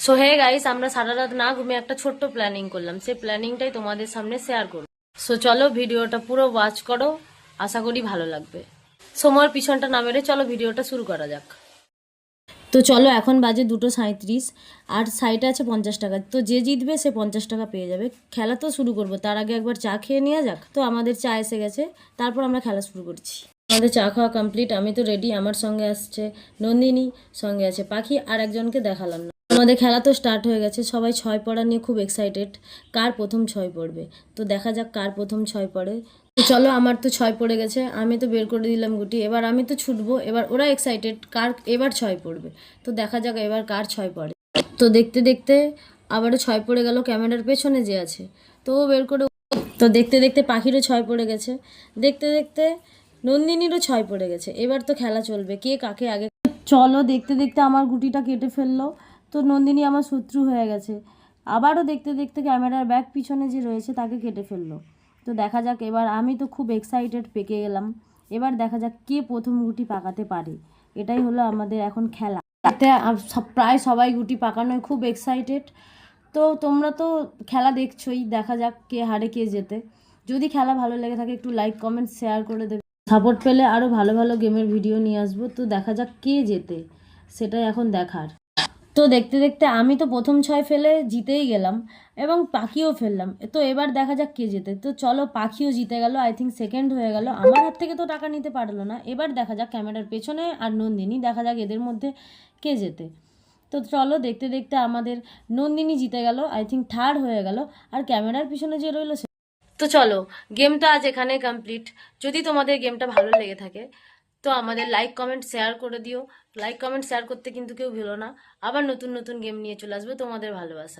So hey guys, আমরা সারা রাত না ঘুমিয়ে একটা ছোট্ট প্ল্যানিং করলাম। সেই প্ল্যানিংটাই তোমাদের সামনে শেয়ার করব। সো চলো ভিডিওটা পুরো ওয়াচ করো, আশা করি ভালো লাগবে। সময়ের পিছনটা না মেরে চলো ভিডিওটা শুরু করা যাক। তো চলো, এখন বাজে 2:37 আর সাইটে আছে 50 টাকা। তো যে জিতবে সে 50 টাকা পেয়ে যাবে। খেলা তো শুরু করবো, তার আগে একবার চা খেয়ে নেওয়া যাক। তো আমাদের চা এসে গেছে, তারপর আমরা খেলা শুরু করছি। আমাদের চা খাওয়া কমপ্লিট, আমি তো রেডি। আমার সঙ্গে আসছে নন্দিনী, সঙ্গে আছে পাখি, আর একজনকে দেখালাম না। আমাদের খেলা তো স্টার্ট হয়ে গেছে, সবাই ছয় পড়া নিয়ে খুব এক্সাইটেড। কার প্রথম ছয় পড়বে, তো দেখা যাক কার প্রথম ছয় পড়ে। তো চলো, আমার তো ছয় পড়ে গেছে, আমি তো বের করে দিলাম গুটি। এবার আমি তো ছুটবো, এবার ওরা এক্সাইটেড কার এবার ছয় পড়বে। তো দেখা যাক এবার কার ছয় পড়ে। তো দেখতে দেখতে আবারও ছয় পড়ে গেল ক্যামেরার পেছনে যে আছে, তো ও বের করে। তো দেখতে দেখতে পাখিরও ছয় পড়ে গেছে, দেখতে দেখতে নন্দিনীরও ছয় পড়ে গেছে। এবার তো খেলা চলবে, কে কাকে আগে। চলো, দেখতে দেখতে আমার গুটিটা কেটে ফেললো, তো নন্দিনী আমার শত্রু হয়ে গেছে। আবারও দেখতে দেখতে ক্যামেরার ব্যাক পিছনে যে রয়েছে তাকে কেটে ফেললো। তো দেখা যাক, এবার আমি তো খুব এক্সাইটেড, পেকে গেলাম। এবার দেখা যাক কে প্রথম গুটি পাকাতে পারে। এটাই হলো আমাদের এখন খেলা। তাতে প্রায় সবাই গুটি পাকানোয় খুব এক্সাইটেড। তো তোমরা তো খেলা দেখছোই, দেখা যাক কে হারে কে জেতে। যদি খেলা ভালো লেগে থাকে একটু লাইক কমেন্ট শেয়ার করে দেবে। সাপোর্ট পেলে আরও ভালো ভালো গেমের ভিডিও নিয়ে আসবো। তো দেখা যাক কে জেতে, সেটাই এখন দেখার। তো দেখতে দেখতে আমি তো প্রথম ছয় ফেলে জিতেই গেলাম, এবং পাখিও ফেললাম। তো এবার দেখা যাক কে জেতে। তো চলো, পাখিও জিতে গেল, আই থিঙ্ক সেকেন্ড হয়ে গেল। আমার হাত থেকে তো টাকা নিতে পারলো না। এবার দেখা যাক ক্যামেরার পেছনে আর নন্দিনী, দেখা যাক এদের মধ্যে কে জেতে। তো চলো, দেখতে দেখতে আমাদের নন্দিনী জিতে গেল, আই থিঙ্ক থার্ড হয়ে গেল। আর ক্যামেরার পিছনে যে রইলো সে। তো চলো, গেমটা আজ এখানে কমপ্লিট। যদি তোমাদের গেমটা ভালো লেগে থাকে তো আমাদের লাইক কমেন্ট শেয়ার করে দিও। লাইক কমেন্ট শেয়ার করতে কিন্তু কেউ ভুলো না। আবার নতুন নতুন গেম নিয়ে চলে আসবে তোমাদের ভালোবাসা।